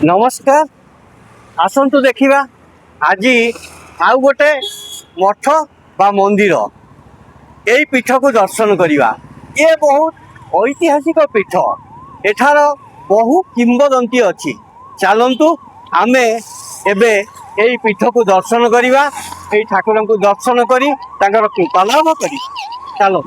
नमस्कार। आसतु देखा आज आउ गोटे मठ बा मंदिर यही पीठ को दर्शन करवा। ये बहुत ऐतिहासिक पीठ, एठार बहु किंवदंती अच्छी। चलतु आमे एबे यही पीठ को दर्शन करवा, ठाकुर को दर्शन करी कृपा लाभ करी। चलो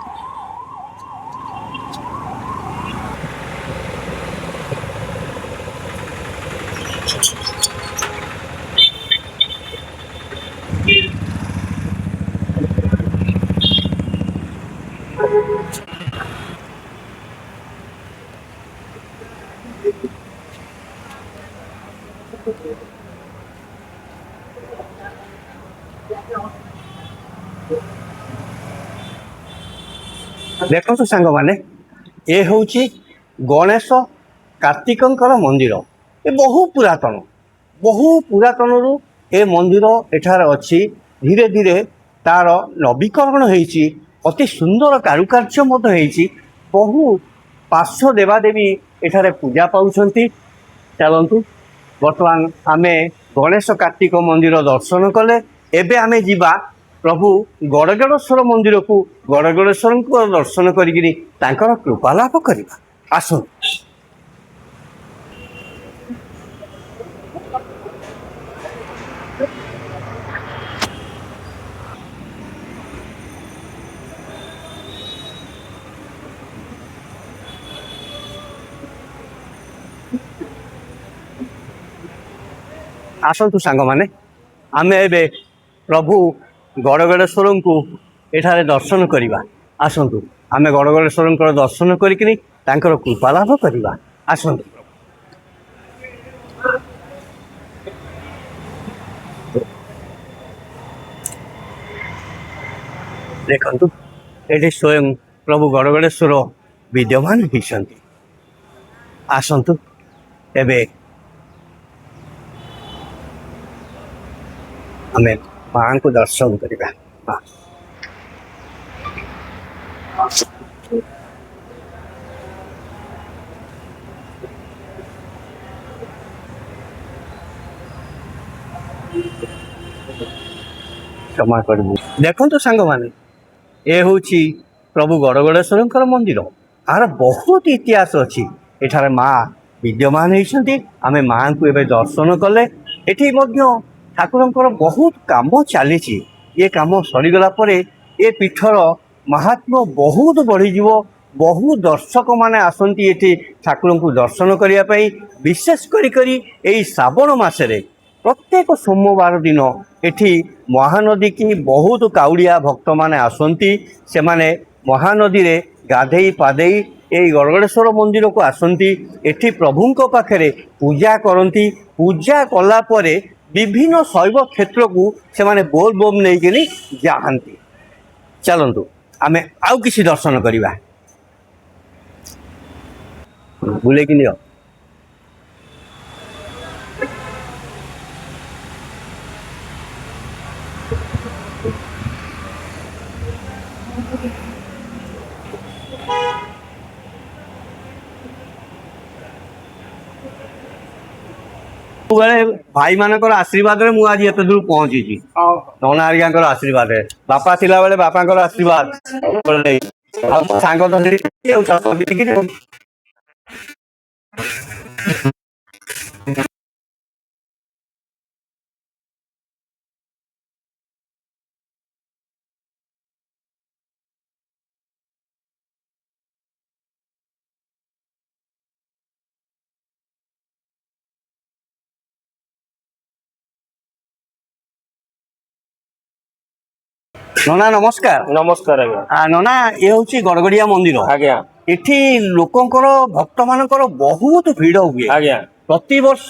देखो सांग माने ये हूँ गणेश कार्तिकंकर मंदिर। ये बहु पुरातन रु ए मंदिर एठार अच्छी। धीरे धीरे तार नवीकरण होती, अति सुंदर कारुकार्य होती। बहु पार्श्व देवादेवी एठारे पूजा पाउछंती। चलतु बर्तमान आमे गणेश कार्तिक मंदिर दर्शन कले। एबे आमे जीवा प्रभु गड़गड़ेश्वर मंदिर को, गड़गड़ेश्वर को दर्शन करी कृपा लाभ करवा। आस आसतु सांग माने आमे एबे प्रभु गड़गड़ेश्वर को एठारे दर्शन करवा। आसतु आमे गड़गड़ेश्वर दर्शन करी कृपा लाभ करवा। आसतु देखंतु एठी स्वयं प्रभु गड़गड़ेश्वर विद्यमान होइछंती। आसतु एबे आमे मां को दर्शन करवा। क्षमा कर देखो सांग माने ये हूँ प्रभु गड़गड़ेश्वर मंदिर। आर बहुत इतिहास अच्छी। एठार माँ विद्यमान होती। आमे माँ को एबे दर्शन कले। एठी मध्य ठाकुर बहुत काम चली। ये काम सरीगला ये पीठर महात्म्य बहुत बढ़ीज। बहु दर्शक माने आसंती एठी ठाकुर को दर्शन करने। विशेष करी श्रावण मासरे प्रत्येक सोमवार दिन एठी महानदी की बहुत काउड़िया भक्त माने आसंती। से माने महानदी रे गाधेई पाधेई ये गड़गड़ेश्वर मंदिर को आसंती। एठी प्रभु पाखरे पूजा करती। पूजा कला परे विभिन्न शैव क्षेत्र को से माने बोल बोम नहीं जाती। चलतु आमे आउ किसी दर्शन करवा। बुले कि नियो भाई मानकर आशीर्वाद रे आज एत दूर पहुंची। नना हरिका आशीर्वाद बापा थिला बेले बापा आशीर्वाद सांग नना नमस्कार। नमस्कार आज्ञा। नना ये हूँ गड़गड़िया मंदिर। आज्ञा एठी लोकंकर भक्त मानकर बहुत भीड़ हुए। आज्ञा प्रति वर्ष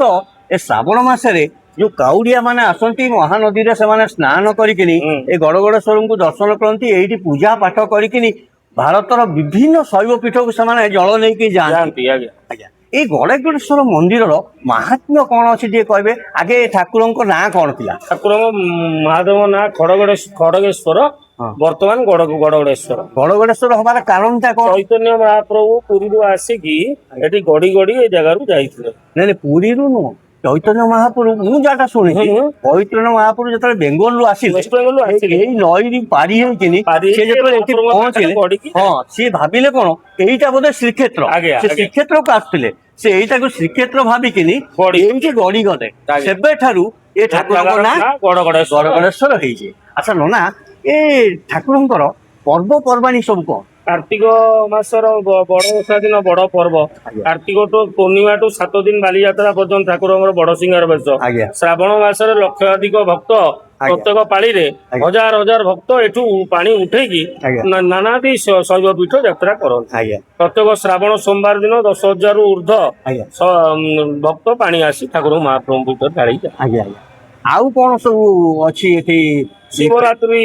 ए श्रावण मासरे जो काउड़िया माने आसंती महानदी रे से माने स्नान करिकिनी ए गड़गड़ेश्वर को दर्शन करती। एठी पूजा पाठ करिकिनी भारतर विभिन्न शैव पीठ को से जल नहीं जाती। आज्ञा ये गड़गड़ेश्वर मंदिर महात्म्य कौन अच्छी कहे आगे ठाकुर ना कौन थी? ठाकुर महादेव ना खड़गेश्वर बर्तमान गड़गड़ेश्वर। गड़गड़ेश्वर हमारा कारण चैतन्य महाप्रभु पुरी आसिकी गड़ी गड़ी ए जगह जाइए। नहीं पुरी नुह ଚୈତନ୍ୟ ମହାପ୍ରଭୁ ମୁଁ ଯାହାଟା ଶୁଣିଛି ଚୈତନ୍ୟ ମହାପ୍ରଭୁ ଯେତେବେଳେ ବେଙ୍ଗଲରୁ ଆସିଲେ ୱେଷ୍ଟ ବେଙ୍ଗଲରୁ ଆସିଲେ ଏଇ ନଈ ପାରି ହେଇକିନି ପାରି ସେ ଯେତେବେଳେ ଏଠି ମହାପ୍ରଭୁଙ୍କ ପହଞ୍ଚିଲେ ପାଖରେ ଗଡିକି ହଁ ସିଏ ଭାବିଲେ କଣ ଏଇଟା ବୋଧେ ଶ୍ରୀକ୍ଷେତ୍ର ଆଜ୍ଞା, ସେ ଆଜ୍ଞା। ଶ୍ରୀକ୍ଷେତ୍ରକୁ ଆସୁଥିଲେ ସେ ଏଇଟାକୁ ଶ୍ରୀକ୍ଷେତ୍ର ଭାବିକିନି ଗଡି। ଏଇଠି ଗଡି ଗଲେ ଆଜ୍ଞା। ସେବେଠାରୁ ଏ ଠାକୁରଙ୍କ ନାଁ ଗଡଗଡେଶ୍ୱର। ଗଡ଼ଗଡ଼େଶ୍ୱର ହେଇଛି। ଆଚ୍ଛା ନନା ଏ ଠାକୁରଙ୍କର ପର୍ବପର୍ବାଣୀ ସବୁ କଣ? କାର୍ତ୍ତିକ ମାସର ବଡ ଓଷା ଦିନ ବଡ ପର୍ବ। ଆଜ୍ଞା। କାର୍ତ୍ତିକଠୁ ପୂର୍ଣ୍ଣିମାଠୁ 7 ଦିନ ବାଲିଯାତ୍ରା ପର୍ଯ୍ୟନ୍ତ ଠାକୁରଙ୍କର ବଡ ସିଂହାର ବେଶ। ଆଜ୍ଞା। ଶ୍ରାବଣ ମାସରେ ଲକ୍ଷାଧିକ ଭକ୍ତ ଆଜ୍ଞା। ପ୍ରତ୍ୟେକ ପାଳିରେ ଆଜ୍ଞା। ହଜାର ହଜାର ଭକ୍ତ ଏଠୁ ପାଣି ଉଠେଇକି ଆଜ୍ଞା। ନାନାଦି ଶୈବ ପୀଠ ଯାତ୍ରା କରନ୍ତି। ଆଜ୍ଞା। ପ୍ରତ୍ୟେକ ଶ୍ରାବଣ ସୋମବାର ଦିନ 10,000ରୁ ଉର୍ଦ୍ଧ୍ୱ ଆଜ୍ଞା। ଭକ୍ତ ପାଣି ଆସି ଠାକୁର ମହାପ୍ରଭୁ ପୀଠରେ ଢାଳିକି ଆଜ୍ଞା ଆଜ୍ଞା। ଆଉ କଣ ସବୁ ଅଛି ଏଠି? ଶିବରାତ୍ରି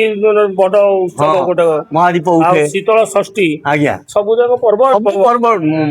ବଡ ଉତ୍ସବ ହଁ ଗୋଟେ ମହାଦୀପ ଆଉ ଉଠେ। ଶୀତଳ ଷଷ୍ଠୀ ଆଜ୍ଞା। ସବୁ ଯାକ ପର୍ବ ସବୁ ପର୍ବ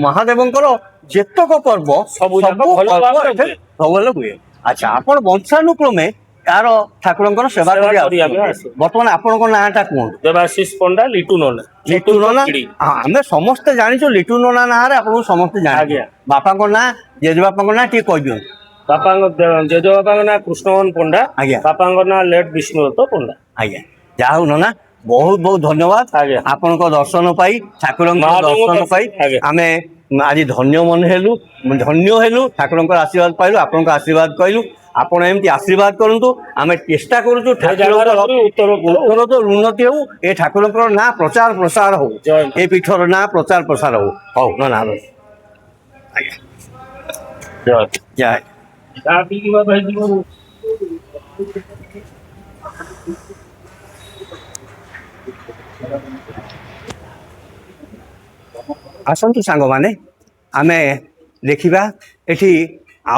ମହାଦେବଙ୍କର ଯେତକ ପର୍ବ ସବୁ ଯାକ ସବୁ ଭଲ ପର୍ବ ଭାବରେ ଏଠି ହୁଏ। ଭଲ ହୁଏ। ଆଚ୍ଛା ଆପଣ ବଂଶାନୁକ୍ରମେ ତାର ଠାକୁରଙ୍କର ସେବା ସେବା କରି କରି ଆମେ ଆସୁଛନ୍ତି। ଆସୁ। ବର୍ତ୍ତମାନ ଆପଣଙ୍କ ନାଁଟା କୁହନ୍ତୁ। ଦେବାଶିଷ ପଣ୍ଡା ଲିଟୁ ନନା ଲିଟୁ ଚତୁର୍ଥ ନନା। ପିଢି। ଆମେ ସମସ୍ତେ ଜାଣିଛୁ ଲିଟୁ ନନା ନାଁରେ ଆପଣଙ୍କୁ ସମସ୍ତେ ଜାଣିଛୁ। ଆଜ୍ଞା। ବାପାଙ୍କ ନାଁ ଜେଜେବାପାଙ୍କ ନାଁ ଟିକେ କହିଦିଅନ୍ତୁ। ବାପାଙ୍କ ଜେଜେବାପାଙ୍କ ନାଁ କୃଷ୍ଣମୋହନ ପଣ୍ଡା। ଆଜ୍ଞା। ବାପାଙ୍କ ନାଁ ଲେଟ୍ ବିଷ୍ଣୁଦତ୍ତ ପଣ୍ଡା। ଆଜ୍ଞା। ଯାହା ହଉ ନନା ବହୁତ ବହୁତ ଧନ୍ୟବାଦ ଆଜ୍ଞା। ଆପଣଙ୍କ ଦର୍ଶନ ପାଇ ଠାକୁରଙ୍କ ମହାଦେବଙ୍କ ଦର୍ଶନ ପାଇ ଆଜ୍ଞା। ଆମେ ଆଜି ଧନ୍ୟ ମନେ ହେଲୁ ଧନ୍ୟ ହେଲୁ ଠାକୁରଙ୍କର ଆଶୀର୍ବାଦ ପାଇଲୁ ଆପଣଙ୍କ ଆଶୀର୍ବାଦ କହିଲୁ। ଆପଣ ଏମିତି ଆଶୀର୍ବାଦ କରନ୍ତୁ ଆମେ ଚେଷ୍ଟା କରୁଛୁ ଏ ଜାଗାର ଠାକୁରଙ୍କର ଉତ୍ତର ଉନ୍ନତି ହଉ ଏ ଠାକୁରଙ୍କର ନାଁ ପ୍ରଚାର ପ୍ରସାର ହଉ ଜୟ ଏ ପୀଠର ନାଁ ପ୍ରଚାର ପ୍ରସାର ହଉ। ହଉ ନନା ଆଜ୍ଞା ଜୟ ଜୟ। ଚା ପିଇକି ବାବା ହେଇଯିବ। ଆସନ୍ତୁ ସାଙ୍ଗମାନେ ଆମେ ଦେଖିବା ଏଠି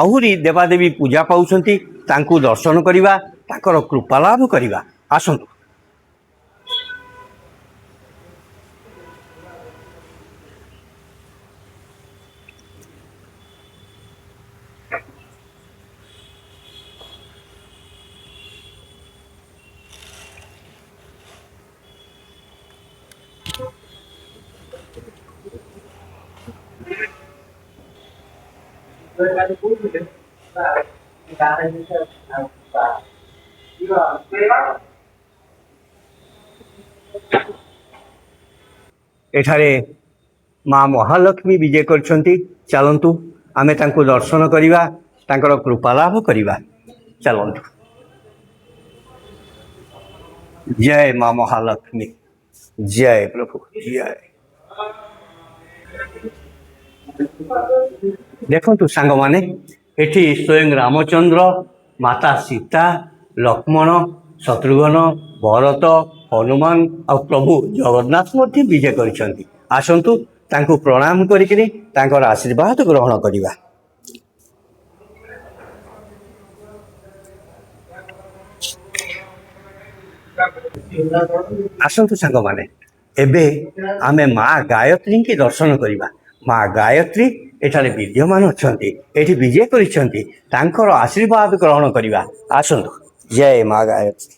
ଆହୁରି ଦେବାଦେବୀ ପୂଜା ପାଉଛନ୍ତି ତାଙ୍କୁ ଦର୍ଶନ କରିବା ତାଙ୍କର କୃପା ଲାଭ କରିବା। ଆସନ୍ତୁ। ଏଠାରେ ମା ମହାଲକ୍ଷ୍ମୀ ବିଜେ କରିଛନ୍ତି। ଚାଲନ୍ତୁ ଆମେ ତାଙ୍କୁ ଦର୍ଶନ କରିବା ତାଙ୍କର କୃପା ଲାଭ କରିବା। ଚାଲନ୍ତୁ। ଜୟ ମା ମହାଲକ୍ଷ୍ମୀ ଜୟ ପ୍ରଭୁ ଜୟ। ଦେଖନ୍ତୁ ସାଙ୍ଗମାନେ ଏଠି ସ୍ୱୟଂ ରାମଚନ୍ଦ୍ର ମାତା ସୀତା ଲକ୍ଷ୍ମଣ ଶତ୍ରୁଘ୍ନ ଭରତ ହନୁମାନ ଆଉ ପ୍ରଭୁ ଜଗନ୍ନାଥ ମଧ୍ୟ ବିଜେ କରିଛନ୍ତି। ଆସନ୍ତୁ ତାଙ୍କୁ ପ୍ରଣାମ କରିକିରି ତାଙ୍କର ଆଶୀର୍ବାଦ ଗ୍ରହଣ କରିବା। ଆସନ୍ତୁ ସାଙ୍ଗମାନେ ଏବେ ଆମେ ମା ଗାୟତ୍ରୀଙ୍କୁ ଦର୍ଶନ କରିବା। ମା ଗାୟତ୍ରୀ ଏଠାରେ ବିଦ୍ୟମାନ ଅଛନ୍ତି ଏଠି ବିଜେ କରିଛନ୍ତି ତାଙ୍କର ଆଶୀର୍ବାଦ ଗ୍ରହଣ କରିବା। ଆସନ୍ତୁ। ଜୟ ମା ଗାୟତ୍ରୀ।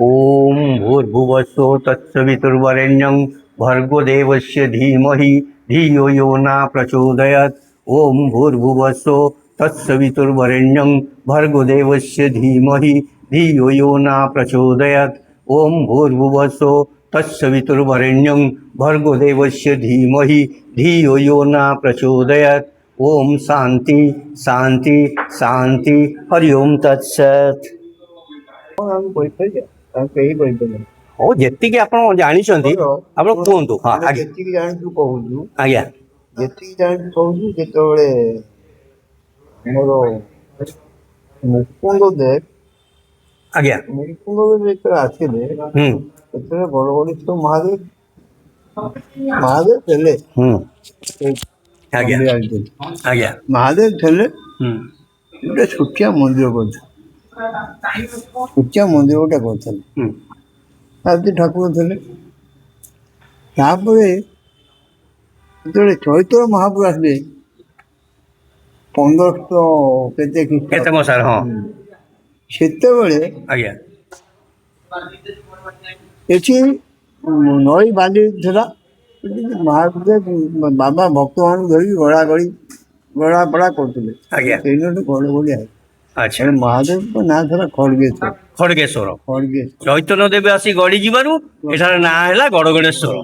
ଓಂ ଭୂର୍ଭୁବସ୍ୱ ତତ୍ସବିତୁର୍ବରେଣ୍ୟଂ ଭର୍ଗୋ ଦେବସ୍ୟ ଧୀମହି ଧିୟୋ यो न प्रचोदयात्। ओं भूर्भुवस्वः तत्सवितुर्वरेण्यं भर्गो देवस्य धीमहि धियो यो न प्रचोदयात्। ओं भूर्भुवस्वः तत्सवितुर्वरेण्यं भर्गो देवस्य धीमहि धियो यो न प्रचोदयात्। ओं शांति शांति शांति हरि ओम तत्सत्। ହଉ ଯେତିକି ଆପଣ ଜାଣିଛନ୍ତି ଆପଣ କୁହନ୍ତୁ। ହଁ ଆଜ୍ଞା ଯେତିକି ଜାଣିଛୁ କହୁଛୁ ଆଜ୍ଞା ଯେତିକି ଜାଣିଛୁ କହୁଛୁ ଯେତେବେଳେ ଆମର ମୁକୁନ୍ଦ ଦେବ ଆଜ୍ଞା ଯେତେବେଳେ ଆସିଲେ ହୁଁ ସେତେବେଳେ ବରଗଡିଷ୍ଠ ମହାଦେବ ଥିଲେ ହୁଁ ଆଜ୍ଞା ବମ୍ବେ ଆସିଥିଲେ। ଆଜ୍ଞା ମହାଦେବ ଥିଲେ ହୁଁ ଗୋଟେ ଛୋଟିଆ ମନ୍ଦିର କରିଥିଲେ। ଛୋଟିଆ ମନ୍ଦିର ଗୋଟେ କରିଥିଲେ ହୁଁ ଆଦି ଠାକୁର ଥିଲେ। ତାପରେ ଯେତେବେଳେ ଚୈତନ୍ୟ ମହାପ୍ରଭୁ ଆସିଲେ 1500 କେତେ କେତେ ମଶାର ହଁ ସେତେବେଳେ ଆଜ୍ଞା ଏଠି ନଈ ବାଲି ଥିଲା। ମହାଦେବ ବାବା ଭକ୍ତମାନଙ୍କୁ ଧରିକି ଗଳା ଗଳି ଗড়ା ପଡ଼ା କରୁଥିଲେ ଆଜ୍ଞା ସେଇଠି ଗୋଟେ ଗଡ଼ଗଡ଼ିଆ ଆଚ୍ଛା ମହାଦେବଙ୍କ ନାଁ ଥିଲା ଖଡ଼ଗେଶ୍ୱର ଖଡ଼ଗେଶ୍ୱର ଖଡ଼ଗେଶ୍ୱର। ଚୈତନ୍ୟ ଦେବ ଆସି ଗଡ଼ି ଯିବାରୁ ଏଠାରେ ନାଁ ହେଲା ଗଡ଼ଗଡ଼େଶ୍ୱର।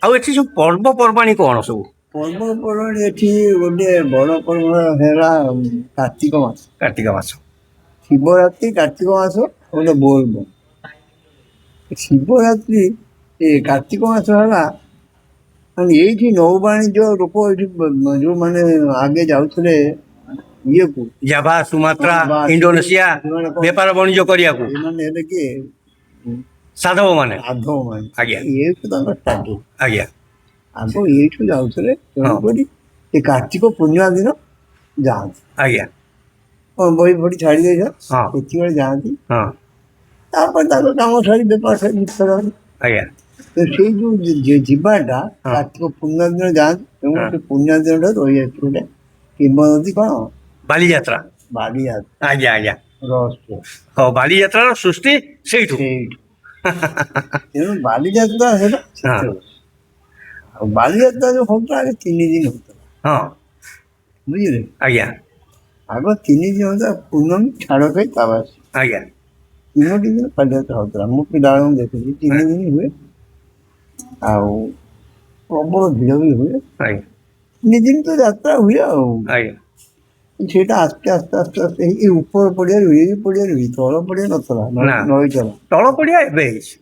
ଆଉ ଏଠି ସବୁ ପର୍ବପର୍ବାଣୀ କ'ଣ ସବୁ? ପର୍ବପର୍ବାଣି ଏଠି ଗୋଟେ ବଡ଼ ପର୍ବ ହେଲା କାର୍ତ୍ତିକ ମାସ। କାର୍ତ୍ତିକ ମାସ। ଶିବରାତ୍ରି କାର୍ତ୍ତିକ ମାସ ଗୋଟେ ବୋଲବମ୍। ଶିବରାତ୍ରି ଏ କାର୍ତ୍ତିକ ମାସ ହେଲା ମାନେ ଏଇଠି ନୌବାଣିଜ୍ୟ ଲୋକ ଏଇଠି ଯୋଉମାନେ ଆଗେ ଯାଉଥିଲେ ଇଏକୁ ଜାଭା ସୁମାତ୍ରା ବା- ଇଣ୍ଡୋନେସିଆ ସେମାନେ କ'ଣ- ବେପାର ବାଣିଜ୍ୟ କରିବାକୁ ଏମାନେ ହେଲେ କିଏ ସାଧବ ମାନେ। ସାଧବ ମାନେ ଆଜ୍ଞା ଏଇଠୁ ତାଙ୍କର ଷ୍ଟାର୍ଟିଂ। ଆଜ୍ଞା ଆଗ ଏଇଠୁ ଯାଉଥିଲେ ତେଣୁକରି ସେ କାର୍ତ୍ତିକ ପୂର୍ଣ୍ଣିମା ଦିନ ଯାଆନ୍ତି। ଆଜ୍ଞା କ'ଣ ବହି ଫହି ଛାଡ଼ି ଦେଇଛ ହଁ ସେତିକିବେଳେ ଯାଆନ୍ତି। ହଁ ତାପରେ ତାଙ୍କ କାମ ସାରି ବେପାର ସାରି ଫେରନ୍ତି। ଆଜ୍ଞା ତ ସେଇ ଯୋଉ ଯିବାଟା ହଁ। କାର୍ତ୍ତିକ ପୂର୍ଣ୍ଣିମା ଦିନ ଯାଆନ୍ତି ଏବଂ ହଁ। ସେ ପୂର୍ଣ୍ଣିମା ଦିନଟା ରହିଯାଇଛି ଗୋଟେ କିମ୍ବଦନ୍ତୀ କ'ଣ ବାଲିଯାତ୍ରା। ବାଲିଯାତ୍ରା ଆଜ୍ଞା ଆଜ୍ଞା ରହସ୍ୟ ହଁ ବାଲିଯାତ୍ରାର ସୃଷ୍ଟି ସେଇଠୁ। ସେଇଠୁ। ତେଣୁ ବାଲିଯାତ୍ରା ହେଲା ହଁ ସେତେବେଳେ। ଆଉ ବାଲିଯାତ୍ରା ଯୋଉ ହଉଥିଲା ଆଗେ 3 ଦିନ ହଉଥିଲା ହଁ ବୁଝିଲେ। ଆଜ୍ଞା ଆଗ 3 ଦିନ ହଉଥିଲା ପୂର୍ଣ୍ଣମୀ ଛାଡ଼ ଖାଇ ତାବାସୀ ଆଜ୍ଞା 3ଟି ଦିନ ବାଲିଯାତ୍ରା ହଉଥିଲା। ମୁଁ ପିଲାବେଳକୁ ଦେଖିଛି 3 ଦିନ ହୁଏ। ଆଉ ପ୍ରବଳ ଭିଡ଼ ବି ହୁଏ। ଆଜ୍ଞା 3 ଦିନ ତ ଯାତ୍ରା ହୁଏ ଆଉ ଆଜ୍ଞା ସେଇଟା ଆସ୍ତେ ଆସ୍ତେ ଆସ୍ତେ ଆସ୍ତେ ଏଇ ଉପର ପଡ଼ିଆରେ ହୁଏ ଏଇ ପଡ଼ିଆରେ ହୁଏ ତଳ ପଡ଼ିଆ ନଥିଲା ନା। ନଈ ଚଲା। ତଳ ପଡ଼ିଆ ଏବେ ହେଇଛି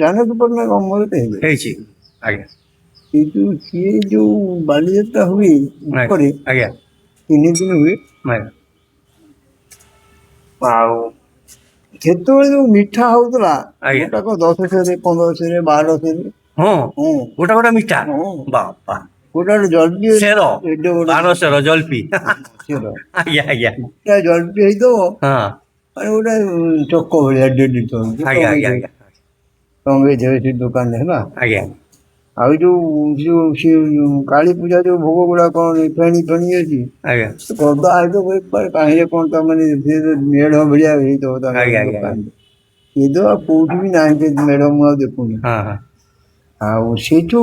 ଜାନକୀ ପଟ୍ଟନାୟକ ଅମଳରେ ହେଇଯାଏ। ହେଇଛି ଆଜ୍ଞା କିନ୍ତୁ ସିଏ ଯୋଉ ବାଲିଯାତ୍ରା ହୁଏ ଉପରେ ଆଜ୍ଞା 3 ଦିନ ହୁଏ। ଆଜ୍ଞା ଆଉ ସେତେବେଳେ ଯୋଉ ମିଠା ହଉଥିଲା ଆଜ୍ଞା। ଗୋଟାକ 10 ସେରେ 15 ସେରେ 12 ସେରେ। ହଁ ହଁ ଗୋଟା ଗୋଟା ମିଠା ହଁ ବାପା ଗୋଟା ଜଲପି ସେର ଏଡେ ବଡ଼ 1200 ଜଲପି ସେର ଆଜ୍ଞା ଆଜ୍ଞା ଗୋଟା ଜଲପି ହେଇଥିବ ହଁ ମାନେ ଗୋଟେ ଚକ ଭଳିଆ ଡେଲି ଆଜ୍ଞା ଆଜ୍ଞା ଆଜ୍ଞା ଟଙ୍ଗେଇ ଦେବେ ସେ ଦୋକାନରେ ହେଲା। ଆଜ୍ଞା ଆଉ ସେ କାଳୀ ପୂଜା ଯୋଉ ଭୋଗ ଗୁଡ଼ା କ'ଣ ଫେଣି ଫେଣି ଅଛି ଆଜ୍ଞା ଗଦା ହେଇଥିବ କାହିଁରେ କ'ଣ ତା ମାନେ ସେ ମେଢ଼ ଭଳିଆ ହେଇଥିବ ତାଙ୍କ ଆଜ୍ଞା ଆଜ୍ଞା ଦୋକାନରେ। ଏ ତ ଆଉ କୋଉଠି ବି ନାହିଁ ସେ ମେଢ଼ ମୁଁ ଆଉ ଦେଖୁନି। ହଁ ହଁ ଆଉ ସେଇଠୁ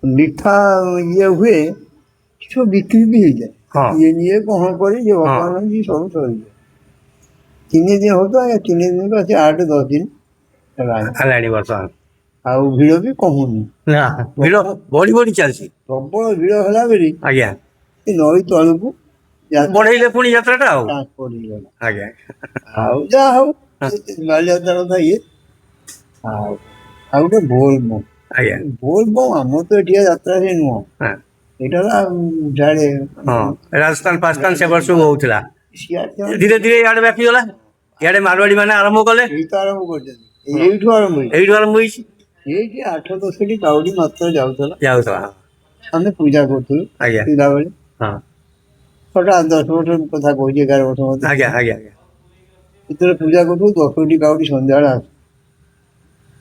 ମିଠା ଇଏ ହୁଏ ସବୁ ବିକ୍ରି ବି ହେଇଯାଏ। ହଁ ଇଏ ନିଏ କ'ଣ କରି ଇଏ ହଁ ଭଗବାନ ଇଏ ସବୁ ସରିଯାଏ। 3 ଦିନ ହଉଥିଲା 3 ଦିନକୁ ଆସି 8-10 ଦିନ ହେଲାଣି। ହେଲାଣି ବର୍ତ୍ତମାନ। ଆଉ ଭିଡ଼ ବି କମୁନି। ନା ଭିଡ଼ ବଢ଼ି ବଢ଼ି ଚାଲିଛି। ପ୍ରବଳ ଭିଡ଼ ହେଲା ବୋଲି ଆଜ୍ଞା ସେ ନଈ ତଳକୁ ବଢ଼େଇଲେ ପୁଣି ଯାତ୍ରାଟା ଆଉ ଟ୍ରାନ୍ସପୋର୍ଟ ହେଇଗଲା। ଆଜ୍ଞା ଆଉ ଯାହା ହଉ ବାଲିଯାତ୍ରା କଥା ଇଏ ଆଉ ଆଉ ଗୋଟେ ବୋଲବମ୍। ଆଜ୍ଞା ବୋଲବମ୍ ଆମର ତ ଏଠିଆ ଯାତ୍ରାରେ ନୁହଁ ହଁ ଏଇଟା ହେଲା ସିଆଡ଼େ ହଁ ରାଜସ୍ଥାନ ଫାଜସ୍ଥାନ ସେପଟେ ସବୁ ହଉଥିଲା। ସିଆଡ଼େ ଧୀରେ ଧୀରେ ଇଆଡ଼େ ବ୍ୟାପିଗଲା। ଇଆଡ଼େ ମାରୱାଡ଼ି ମାନେ ଆରମ୍ଭ କଲେ। ଏଇ ତ ଆରମ୍ଭ କରିଛନ୍ତି ଏଇଠୁ ଆରମ୍ଭ ହେଇଛି। ଏଇଠୁ ଆରମ୍ଭ ହେଇଛି ଏଇଠି 8-10ଟି କାଉଡ଼ି ମାତ୍ର ଯାଉଥିଲା। ଯାଉଥିଲା ଆମେ ପୂଜା କରୁଥିଲୁ ଆଜ୍ଞା ପିଲାବେଳେ। ହଁ ଛୋଟ 10 ବର୍ଷ କଥା କହୁଛି 11 ବର୍ଷ ମତେ। ଆଜ୍ଞା ଆଜ୍ଞା ଆଜ୍ଞା ଯେତେବେଳେ ପୂଜା କରୁଥିଲୁ 10ଟି କାଉଡ଼ି ସନ୍ଧ୍ୟାବେଳେ ଆସୁ।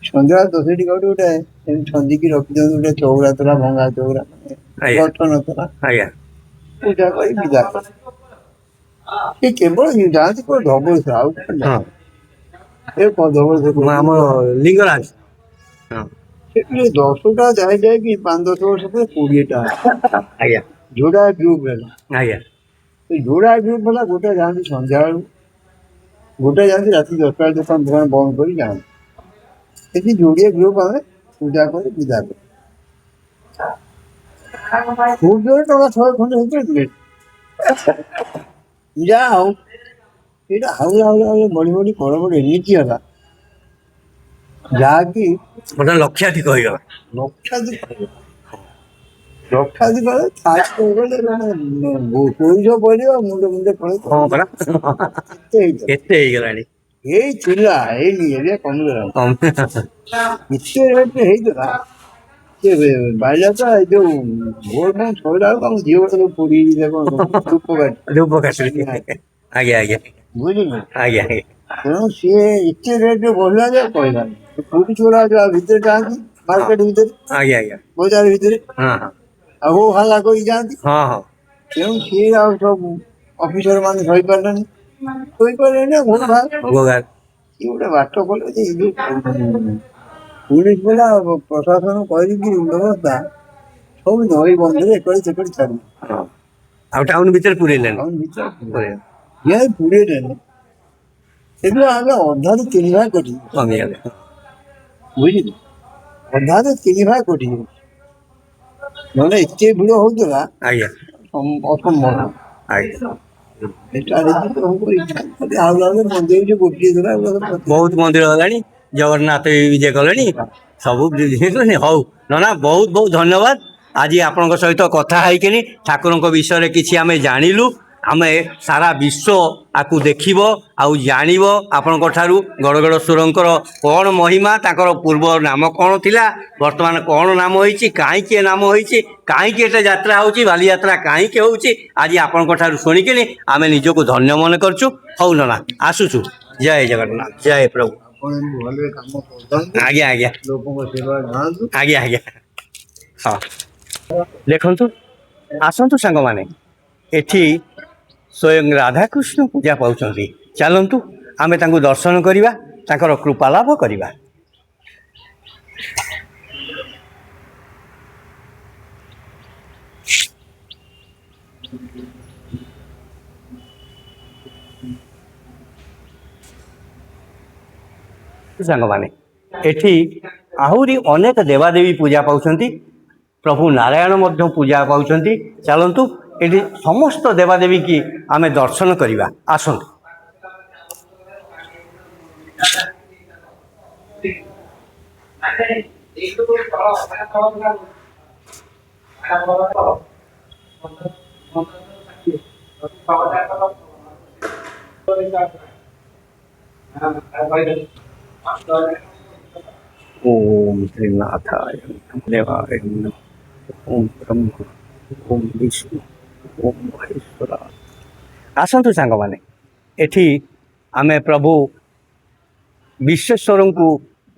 ସନ୍ଧ୍ୟାବେଳେ 10ଟି କାଉଡ଼ି ଗୋଟେ ଏମିତି ଛନ୍ଦିକି ରଖିଦିଅନ୍ତୁ ଗୋଟେ ଚଉରା ଥିଲା ଭଙ୍ଗା ଚଉରା ଆଜ୍ଞା ଗଛ ନଥିଲା ଆଜ୍ଞା ପୂଜା କରି ବିଦା କରୁ। ସେ କେବଳ ଯାଆନ୍ତି କେବଳ ଧବଳେଶ୍ୱର ଆଉ କୁଆଡ଼େ ହଁ ଯାଆନ୍ତି। ଏ ଧବଳେଶ୍ୱର ଆମର ଲିଙ୍ଗରାଜ ହଁ ସେଠି 10ଟା ଯାଇକି 5-10 ବର୍ଷ ପରେ 20ଟା ଆଜ୍ଞା ଯୋଡ଼ା ଗ୍ରୁପ୍ ହେଲା। ଆଜ୍ଞା ସେ ଯୋଡ଼ା ଗ୍ରୁପ୍ ହେଲା ଗୋଟେ ଯାଆନ୍ତି ସନ୍ଧ୍ୟାବେଳୁ ଗୋଟେ ଯାଆନ୍ତି ରାତି 10ଟା ବେଳେ ଦୋକାନ ଫୋକାନ ବନ୍ଦ କରି ଯାଆନ୍ତି। ସେଠି ଯୋଡ଼ିଏ ଗ୍ରୁପ୍ ଆମେ ପୂଜା କରି ବିଦା କରୁ। ଖୁବ୍ ଜୋରେ ଟଙ୍କା 100 ଖଣ୍ଡେ ହେଇଥିଲେ ଯାହା ହଉ ଏଇଟା ହାଉଲା ବଢ଼ି ବଢ଼ି କଳବଡ଼ ଏମିତି ହେଲା ଯାହାକି ଗୋଟେ ଲକ୍ଷାଧିକ ହେଇଗଲା। ଲକ୍ଷାଧିକ ଲକ୍ଷାଧିକ ଫାଷ୍ଟ ଗଲେ ପଇସା ପଡ଼ିବ ମୁଣ୍ଡ ପଳେଇ ହଁ ପରା ଏତେ ହେଇଥିଲା। କେତେ ହେଇଗଲାଣି ଏଇ ଥିଲା ହେଇନି ଏବେ କମିଗଲାଣି। ଏତେ ରେଟ୍ ହେଇଥିଲା ସେ ବାଲିଯାତ୍ରା ଏ ଯୋଉ ବୋଲବମ୍ ସରିଲା ବେଳକୁ ଆମ ଝିଅ ଗୋଟେ ସବୁ ପୁରୀ ଧୂପକାଠି ଧୂପକାଠି ଆଜ୍ଞା ଆଜ୍ଞା ବୁଝିଲେ। ଆଜ୍ଞା ଆଜ୍ଞା ତେଣୁ ସିଏ ଏତେ ରେଟ୍ ବଢ଼ିଲା ଯେ କହିଲାନି। ପୁରୀ ଛୁଆ ଯାହା ଭିତରେ ଯାଆନ୍ତି ମାର୍କେଟ ଭିତରେ ଆଜ୍ଞା ଆଜ୍ଞା ବଜାର ଭିତରେ ହଁ ହଁ ଆଉ ହୋ ହାଲ୍ଲା କରି ଯାଆନ୍ତି। ହଁ ହଁ ତେଣୁ ସିଏ ଆଉ ସବୁ ଅଫିସର ମାନେ ଶୋଇପାରିଲେନି ଭୁଲ ଭାଲ ଭୋଗାଲ ସିଏ ଗୋଟେ ବାଟ କଲେ ଯେ ଏଇ ଯୋଉ ପୁଲିସ ବାଲା ପ୍ରଶାସନ କରିକି ବ୍ୟବସ୍ଥା ସବୁ ନଈ ବନ୍ଧରେ ଏକଡେ ସେକଡେ ଛାଡି ହଁ ଆଉ ଟାଉନ ଭିତରେ ପୁରେଇଲେନି ଆମ ଭିତରେ ପୁରେଇଲେ। ଇଏ ପୁରେଇଲେନି ସେଠୁ ଆମେ ଅଧାରୁ 3 ଭାଗ କରିବୁ କମିଗଲେ ବୁଝିଲେ ଅଧାରୁ 3 ଭାଗ କରିବୁ ନହେଲେ ଏତେ ଭିଡ଼ ହଉଥିଲା ଆଜ୍ଞା ଅସମ୍ଭବ ଆଜ୍ଞା ଏଟା ହେଇଛି ପ୍ରଭୁଙ୍କ ଇଚ୍ଛା ଖାଲି ଆଉ ମନ୍ଦିର ଯେ ଗୋଟିଏ ଥିଲା ବହୁତ ମନ୍ଦିର ହେଲାଣି ଜଗନ୍ନାଥ ବି ବିଜେ କଲେଣି ସବୁ ବିଜେ କଲେଣି ହଉ ନନା ବହୁତ ବହୁତ ଧନ୍ୟବାଦ ଆଜି ଆପଣଙ୍କ ସହିତ କଥା ହେଇକିନି ଠାକୁରଙ୍କ ବିଷୟରେ କିଛି ଆମେ ଜାଣିଲୁ ଆମେ ସାରା ବିଶ୍ୱ ଆକୁ ଦେଖିବ ଆଉ ଜାଣିବ ଆପଣଙ୍କ ଠାରୁ ଗଡ଼ଗଡ଼େଶ୍ୱରଙ୍କର କ'ଣ ମହିମା ତାଙ୍କର ପୂର୍ବ ନାମ କ'ଣ ଥିଲା ବର୍ତ୍ତମାନ କ'ଣ ନାମ ହେଇଛି କାହିଁକି ଏ ନାମ ହେଇଛି କାହିଁକି ଏଟା ଯାତ୍ରା ହେଉଛି ବାଲିଯାତ୍ରା କାହିଁକି ହେଉଛି ଆଜି ଆପଣଙ୍କ ଠାରୁ ଶୁଣିକିନି ଆମେ ନିଜକୁ ଧନ୍ୟ ମନେ କରୁଛୁ ହଉ ନନା ଆସୁଛୁ ଜୟ ଜଗନ୍ନାଥ ଜୟ ପ୍ରଭୁ ଆପଣ ଏମିତି ଭଲରେ କାମ କରୁଥାନ୍ତୁ ଆଜ୍ଞା ଆଜ୍ଞା ଲୋକଙ୍କ ସେବାରେ ଥାଆନ୍ତୁ ଆଜ୍ଞା ଆଜ୍ଞା ହଁ ଦେଖନ୍ତୁ ଆସନ୍ତୁ ସାଙ୍ଗମାନେ ଏଠି ସ୍ୱୟଂ ରାଧାକୃଷ୍ଣ ପୂଜା ପାଉଛନ୍ତି ଚାଲନ୍ତୁ ଆମେ ତାଙ୍କୁ ଦର୍ଶନ କରିବା ତାଙ୍କର କୃପା ଲାଭ କରିବା ସାଙ୍ଗମାନେ ଏଠି ଆହୁରି ଅନେକ ଦେବାଦେବୀ ପୂଜା ପାଉଛନ୍ତି ପ୍ରଭୁ ନାରାୟଣ ମଧ୍ୟ ପୂଜା ପାଉଛନ୍ତି ଚାଲନ୍ତୁ ଏଠି ସମସ୍ତ ଦେବାଦେବୀ କି ଆମେ ଦର୍ଶନ କରିବା ଆସନ୍ତୁ ओम श्रीनाथाय देवाय नमः ओम ब्रह्मा ओम विष्णु ओम महेश्वरा आसतु सांग माने एठी आमे प्रभु विश्वेश्वर को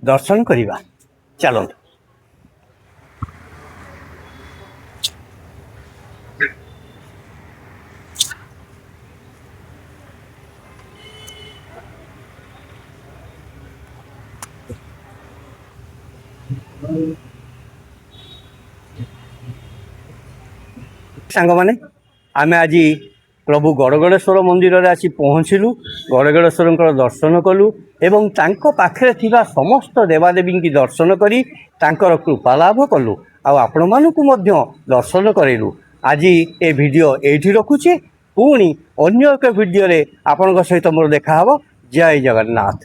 दर्शन करिबा चलतु सांग माने आमे आज प्रभु गड़गड़ेश्वर मंदिर रे आसी पहुँचलु गड़गड़ेश्वर दर्शन कलु एवं तांको पाखरे थिबा समस्त देवादेवी की दर्शन करी तांकर कृपा लाभ कलु आपण मानकु मध्य दर्शन करेलु आज ए वीडियो एठी रखुचे पुणी अन्य एक वीडियो रे आपनक सहित मोर देखा हबो जय जगन्नाथ।